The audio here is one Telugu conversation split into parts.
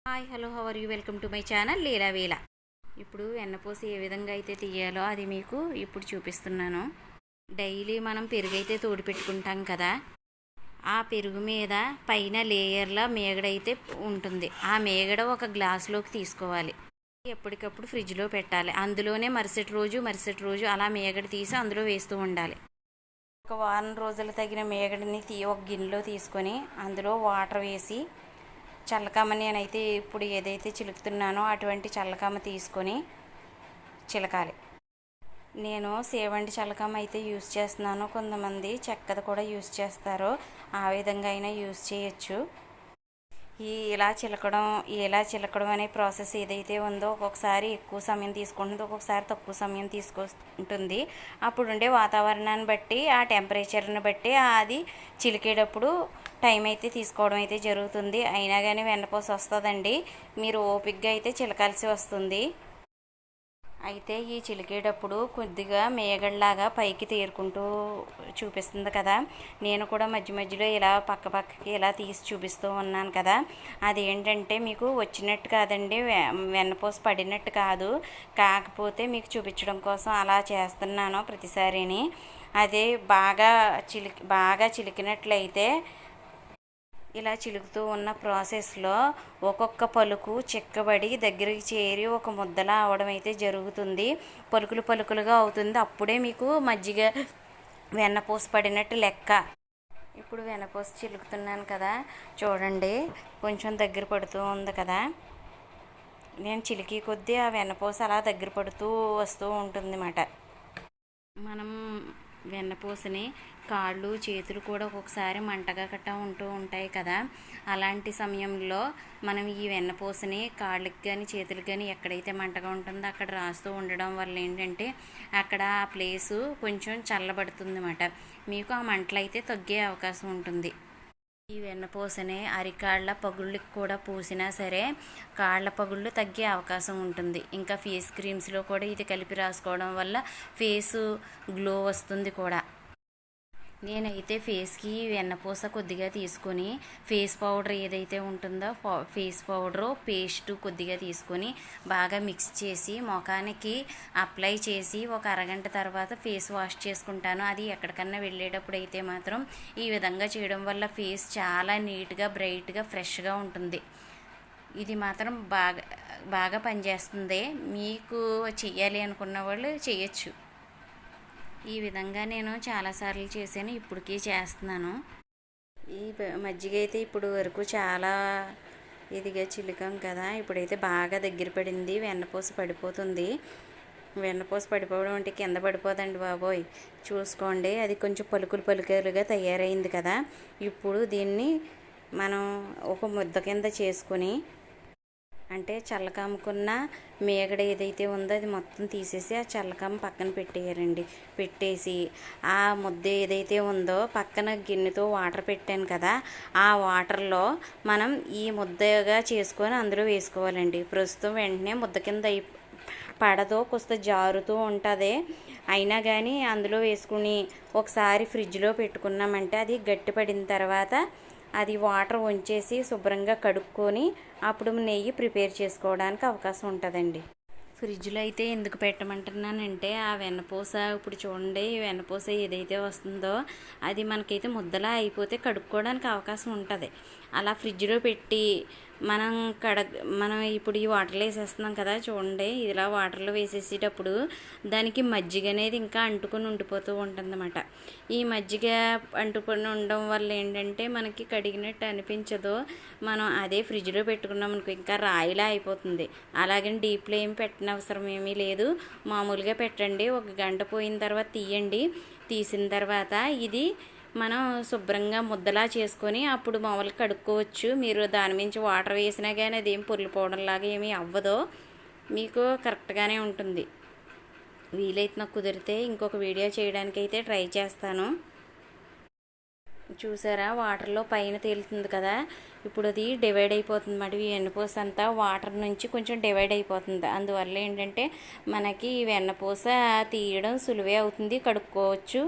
Hi hello how are you welcome to my channel Leela వేల. ఇప్పుడు వెన్నపూస ఏ విధంగా అయితే తీయాలో అది మీకు ఇప్పుడు చూపిస్తున్నాను. డైలీ మనం పెరుగు అయితే తోడు పెట్టుకుంటాం కదా, ఆ పెరుగు మీద పైన లేయర్లా మేగడైతే ఉంటుంది. ఆ మేగడ ఒక గ్లాసులోకి తీసుకోవాలి. ఎప్పటికప్పుడు ఫ్రిడ్జ్లో పెట్టాలి. అందులోనే మరుసటి రోజు అలా మేగడ తీసి అందులో వేస్తూ ఉండాలి. ఒక వారం రోజులు తగిన మేగడని ఒక గిన్నెలో తీసుకొని అందులో వాటర్ వేసి చల్లకమ్మ నేనైతే ఇప్పుడు ఏదైతే చిలుకుతున్నానో అటువంటి చల్లకమ్మ తీసుకొని చిలకాలి. నేను సేవంటి చల్లకమ్మ అయితే యూస్ చేస్తున్నాను. కొంతమంది చెక్కది కూడా యూస్ చేస్తారు. ఆ విధంగా అయినా యూస్ చేయొచ్చు. ఇలా చిలకడం అనే ప్రాసెస్ ఏదైతే ఉందో ఒక్కొక్కసారి ఎక్కువ సమయం తీసుకుంటుంది, ఒక్కొక్కసారి తక్కువ సమయం తీసుకుంటుంది. అప్పుడుండే వాతావరణాన్ని బట్టి ఆ టెంపరేచర్ని బట్టి అది చిలికేటప్పుడు టైం అయితే తీసుకోవడం అయితే జరుగుతుంది. అయినా కానీ వెన్నపూస వస్తుందండి. మీరు ఓపికగా అయితే చిలకాల్సి వస్తుంది. అయితే ఈ చిలికేటప్పుడు కొద్దిగా మేగడలాగా పైకి తేరుకుంటూ చూపిస్తుంది కదా, నేను కూడా మధ్య మధ్యలో ఇలా పక్కకి ఇలా తీసి చూపిస్తూ ఉన్నాను కదా. అదేంటంటే మీకు వచ్చినట్టు కాదండి, వెన్నపూస పడినట్టు కాదు, కాకపోతే మీకు చూపించడం కోసం అలా చేస్తున్నాను ప్రతిసారిని. అదే బాగా చిలికినట్లయితే ఇలా చిలుకుతూ ఉన్న ప్రాసెస్లో ఒక్కొక్క పలుకు చిక్కబడి దగ్గరికి చేరి ఒక ముద్దలా అవడం అయితే జరుగుతుంది. పలుకులుగా అవుతుంది. అప్పుడే మీకు మజ్జిగ వెన్నపూస పడినట్టు లెక్క. ఇప్పుడు వెన్నపూస చిలుకుతున్నాను కదా, చూడండి కొంచెం దగ్గర పడుతూ ఉంది కదా. నేను చిలికి కొద్దీ ఆ వెన్నపూస అలా దగ్గర పడుతూ వస్తూ ఉంటుంది అన్నమాట. మనం వెన్నపూసని కాళ్ళు చేతులు కూడా ఒక్కొక్కసారి మంటగా ఉంటూ ఉంటాయి కదా. అలాంటి సమయంలో మనం ఈ వెన్నపూసని కాళ్ళకి కానీ చేతులకు కానీ ఎక్కడైతే మంటగా ఉంటుందో అక్కడ రాస్తూ ఉండడం వల్ల ఏంటంటే అక్కడ ఆ ప్లేసు కొంచెం చల్లబడుతుంది అన్నమాట. మీకు ఆ మంటలు అయితే తగ్గే అవకాశం ఉంటుంది. ఈ వెన్నపూసని అరికాళ్ళ పగుళ్ళకి కూడా పూసినా సరే కాళ్ళ పగుళ్ళు తగ్గే అవకాశం ఉంటుంది. ఇంకా ఫేస్ క్రీమ్స్లో కూడా ఇది కలిపి రాసుకోవడం వల్ల ఫేసు గ్లో వస్తుంది కూడా. నేనైతే ఫేస్కి వెన్నపూస కొద్దిగా తీసుకొని ఫేస్ పౌడర్ ఏదైతే ఉంటుందో ఫేస్ పౌడరు పేస్ట్ కొద్దిగా తీసుకొని బాగా మిక్స్ చేసి ముఖానికి అప్లై చేసి ఒక అరగంట తర్వాత ఫేస్ వాష్ చేసుకుంటాను. అది ఎక్కడికన్నా వెళ్ళేటప్పుడు అయితే మాత్రం ఈ విధంగా చేయడం వల్ల ఫేస్ చాలా నీట్గా బ్రైట్గా ఫ్రెష్గా ఉంటుంది. ఇది మాత్రం బాగా పనిచేస్తుంది. మీకు చెయ్యాలి అనుకున్న వాళ్ళు చేయొచ్చు. ఈ విధంగా నేను చాలాసార్లు చేశాను, ఇప్పటికీ చేస్తున్నాను. ఈ మజ్జిగ అయితే ఇప్పుడు వరకు చాలా ఇదిగా చిలికాం కదా, ఇప్పుడైతే బాగా దగ్గర పడింది. వెన్నపూస పడిపోతుంది. వెన్నపూస పడిపోవడం అంటే కింద పడిపోదండి బాబోయ్, చూసుకోండి. అది కొంచెం పలుకులుగా తయారైంది కదా. ఇప్పుడు దీన్ని మనం ఒక ముద్ద కింద చేసుకొని, అంటే చల్లకమ్ముకున్న మేగడ ఏదైతే ఉందో అది మొత్తం తీసేసి ఆ చల్లకమ్మ పక్కన పెట్టేసి ఆ ముద్ద ఏదైతే ఉందో పక్కన గిన్నెతో వాటర్ పెట్టాను కదా, ఆ వాటర్లో మనం ఈ ముద్దగా చేసుకొని అందులో వేసుకోవాలండి. ప్రస్తుతం వెంటనే ముద్ద కింద పడదో కొస్త జారుతూ ఉంటుంది. అయినా కానీ అందులో వేసుకుని ఒకసారి ఫ్రిడ్జ్లో పెట్టుకున్నామంటే అది గట్టిపడిన తర్వాత అది వాటర్ వంచేసి శుభ్రంగా కడుక్కొని అప్పుడు నెయ్యి ప్రిపేర్ చేసుకోవడానికి అవకాశం ఉంటుందండి. ఫ్రిడ్జ్లో అయితే ఎందుకు పెట్టమంటున్నానంటే ఆ వెన్నపూస ఇప్పుడు చూడండి, వెన్నపూస ఏదైతే వస్తుందో అది మనకైతే ముద్దలా అయిపోతే కడుక్కోవడానికి అవకాశం ఉంటుంది. అలా ఫ్రిడ్జ్లో పెట్టి మనం ఇప్పుడు ఈ వాటర్లో వేసేస్తున్నాం కదా, చూడండి ఇలా వాటర్లో వేసేసేటప్పుడు దానికి మజ్జిగ అనేది ఇంకా అంటుకొని ఉండిపోతూ ఉంటుందన్నమాట. ఈ మజ్జిగ అంటుకొని ఉండడం వల్ల ఏంటంటే మనకి కడిగినట్టు అనిపించదు. మనం అదే ఫ్రిడ్జ్లో పెట్టుకున్నాం అనుకో ఇంకా రాయిలా అయిపోతుంది. అలాగని డీప్లో ఏమి పెట్టనవసరం ఏమీ లేదు, మామూలుగా పెట్టండి. ఒక గంట పోయిన తర్వాత తీయండి. తీసిన తర్వాత ఇది మనం శుభ్రంగా ముద్దలా చేసుకొని అప్పుడు మామూలుగా కడుక్కోవచ్చు. మీరు దాని మించి వాటర్ వేసినా కానీ అదేం పొర్లిపోవడంలాగా ఏమీ అవ్వదో, మీకు కరెక్ట్గానే ఉంటుంది. వీలైతే నాకు కుదిరితే ఇంకొక వీడియో చేయడానికి అయితే ట్రై చేస్తాను. చూసారా వాటర్లో పైన తేలుతుంది కదా, ఇప్పుడు అది డివైడ్ అయిపోతుంది అన్నమాట. ఈ వెన్నపూస అంతా వాటర్ నుంచి కొంచెం డివైడ్ అయిపోతుంది. అందువల్ల ఏంటంటే మనకి ఈ వెన్నపూస తీయడం సులువే అవుతుంది, కడుక్కోవచ్చు.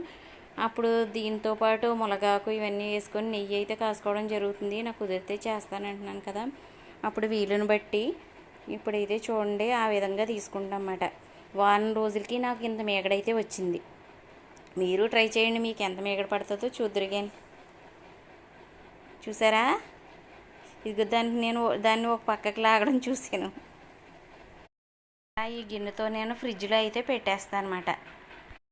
అప్పుడు దీంతో పాటు మునగాకు ఇవన్నీ వేసుకొని నెయ్యి అయితే కాసుకోవడం జరుగుతుంది. నాకు కుదిరితే చేస్తానంటున్నాను కదా. అప్పుడు వీలుని బట్టి ఇప్పుడైతే చూడండి ఆ విధంగా తీసుకుంటాం అన్నమాట. వారం రోజులకి నాకు ఇంత మేగడైతే వచ్చింది. మీరు ట్రై చేయండి, మీకు ఎంత మేగడ పడుతుందో చూద్దరు కానీ. చూసారా, ఇది దాన్ని ఒక పక్కకి లాగడం చూసాను. ఈ గిన్నెతో నేను ఫ్రిడ్జ్లో అయితే పెట్టేస్తాను అనమాట.